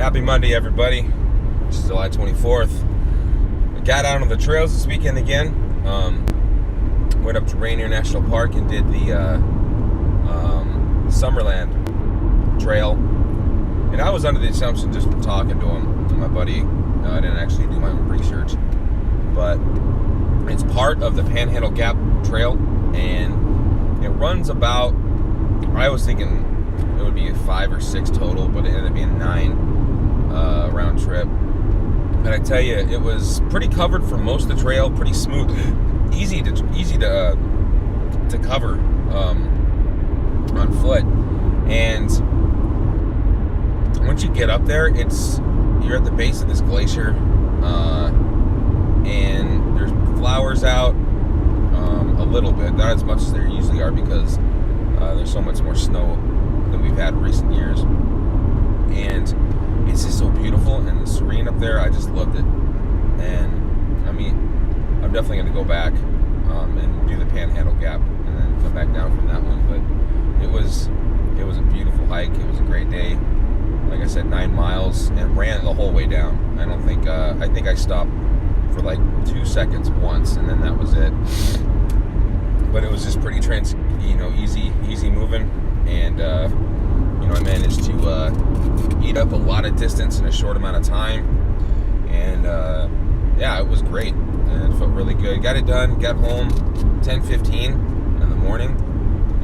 Happy Monday, everybody. It's July 24th. I got out on the trails this weekend again. Went up to Rainier National Park and did the Summerland Trail. And I was under the assumption, just from talking to him, to my buddy, I didn't actually do my own research, but it's part of the Panhandle Gap Trail, and it runs about, I was thinking it would be 5 or 6 total, but it ended up being 9 round trip. And I tell you, it was pretty covered for most of the trail, pretty smooth, easy to cover on foot. And once you get up there, you're at the base of this glacier, and there's flowers out a little bit, not as much as there usually are, because there's so much more snow than we've had in recent years. And it's just so beautiful and serene up there. I just loved it. And I mean, I'm definitely going to go back and do the Panhandle Gap and then come back down from that one. But it was a beautiful hike. It was a great day. Like I said, 9 miles, and ran the whole way down. I think I stopped for like 2 seconds once, and then that was it. But it was just pretty easy moving, and I managed to eat up a lot of distance in a short amount of time, and yeah, it was great, and it felt really good. Got it done. Got home 10:15 in the morning,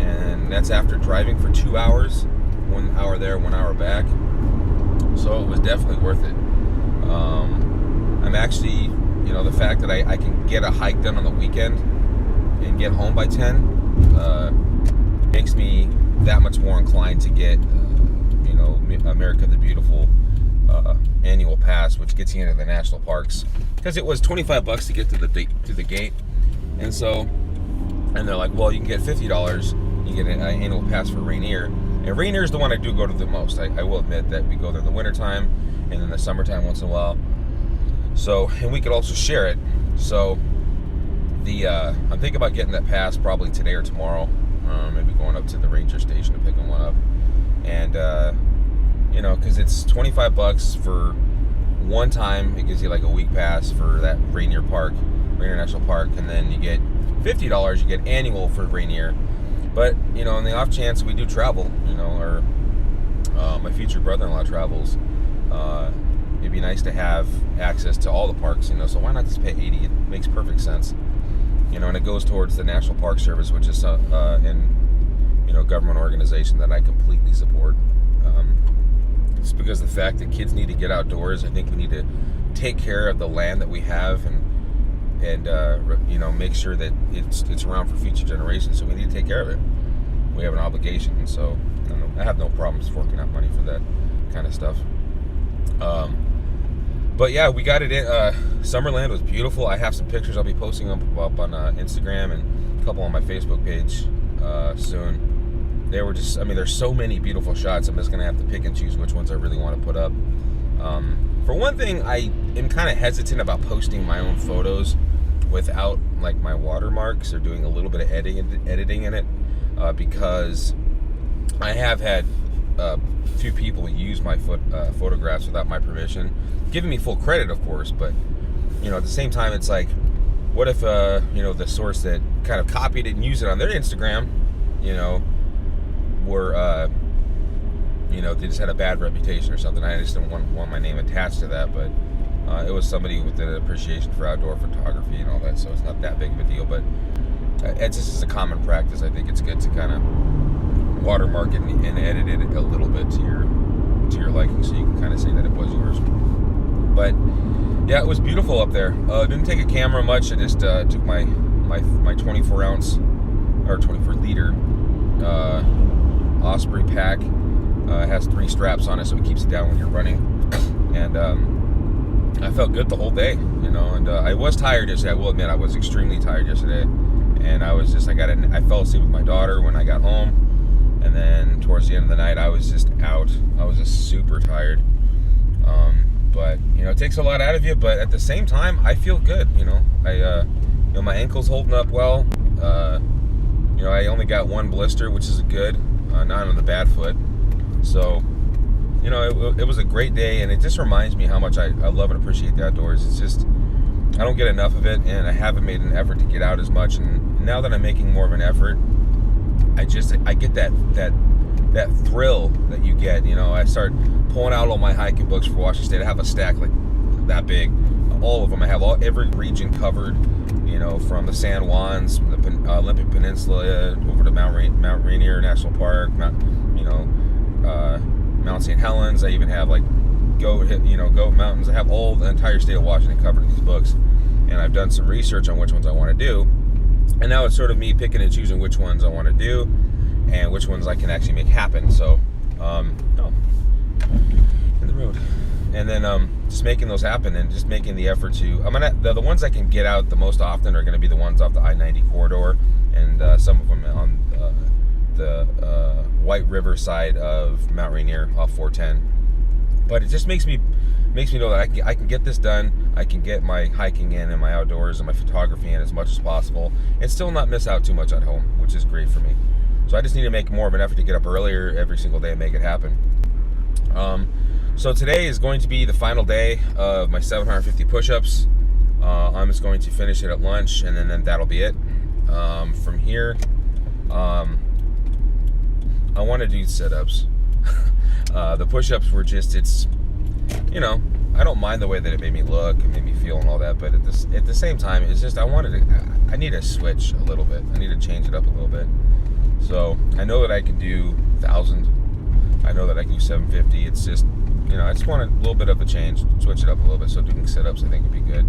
and that's after driving for 2 hours, 1 hour there, 1 hour back. So it was definitely worth it. I'm actually, the fact that I can get a hike done on the weekend and get home by 10 makes me that much more inclined to get America the Beautiful annual pass, which gets you into the national parks, because it was $25 to get to the gate. And they're like, well, you can get $50, you get an annual pass for Rainier. And Rainier is the one I do go to the most. I will admit that we go there in the wintertime and in the summertime once in a while. So, and we could also share it. So I'm thinking about getting that pass probably today or tomorrow. Maybe going up to the ranger station and picking one up. And because it's $25 for one time. It gives you like a week pass for that Rainier National Park, and then you get $50. You get annual for Rainier. But in the off chance we do travel, or my future brother-in-law travels, it'd be nice to have access to all the parks. So why not just pay $80? It makes perfect sense. And it goes towards the National Park Service, which is government organization that I completely support. Just because of the fact that kids need to get outdoors, I think we need to take care of the land that we have, and make sure that it's around for future generations. So we need to take care of it. We have an obligation, and so I have no problems forking out money for that kind of stuff. But yeah, we got it in. Summerland was beautiful. I have some pictures I'll be posting up on Instagram and a couple on my Facebook page soon. They were just, there's so many beautiful shots. I'm just going to have to pick and choose which ones I really want to put up. For one thing, I am kind of hesitant about posting my own photos without like my watermarks, or doing a little bit of editing in it, because I have had a few people use my photographs without my permission, giving me full credit, of course, but at the same time, it's like, what if the source that kind of copied it and used it on their Instagram, were they just had a bad reputation or something. I just didn't want my name attached to that, but it was somebody with an appreciation for outdoor photography and all that, so it's not that big of a deal. But it's just as a common practice, I think it's good to kind of watermark it and edit it a little bit to your liking, so you can kind of say that it was yours. But yeah, it was beautiful up there. Didn't take a camera much. I just took my 24 ounce or 24 liter Osprey pack. It has 3 straps on it, so it keeps it down when you're running. And I felt good the whole day, and I was tired yesterday. I will admit, I was extremely tired yesterday, and I fell asleep with my daughter when I got home, and then towards the end of the night, I was just out. I was just super tired. But it takes a lot out of you. But at the same time, I feel good. My ankle's holding up well. I only got 1 blister, which is good, not on the bad foot. So it was a great day, and it just reminds me how much I love and appreciate the outdoors. It's just, I don't get enough of it, and I haven't made an effort to get out as much. And now that I'm making more of an effort, I get that thrill that you get. I start pulling out all my hiking books for Washington State. I have a stack like that big, all of them. I have every region covered, from the San Juans, the Olympic Peninsula, over to Mount Rainier National Park, Mount St. Helens. I even have like Goat Mountains. I have the entire state of Washington covered in these books, and I've done some research on which ones I want to do. And now it's sort of me picking and choosing which ones I want to do and which ones I can actually make happen. So, in the road. And then just making those happen and just making the effort to. The ones I can get out the most often are going to be the ones off the I-90 corridor, and some of them on the White River side of Mount Rainier off 410. But it just makes me know that I can get this done. I can get my hiking in and my outdoors and my photography in as much as possible, and still not miss out too much at home, which is great for me. So I just need to make more of an effort to get up earlier every single day and make it happen. So today is going to be the final day of my 750 push-ups. I'm just going to finish it at lunch, and then that'll be it. From here, I want to do sit-ups. The push-ups were just, I don't mind the way that it made me look and made me feel and all that, but at the same time, it's just, I need to switch a little bit. I need to change it up a little bit. So I know that I can do 1,000. I know that I can do 750. It's just, I just want a little bit of a change, switch it up a little bit. So doing sit-ups, I think, would be good.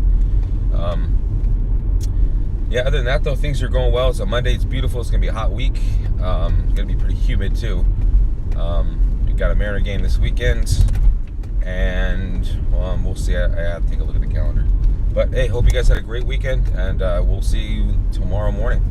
Other than that, though, things are going well. It's a Monday. It's beautiful. It's going to be a hot week. It's going to be pretty humid, too. We got a Mariner game this weekend, and we'll see. I have to take a look at the calendar. But, hey, hope you guys had a great weekend, and we'll see you tomorrow morning.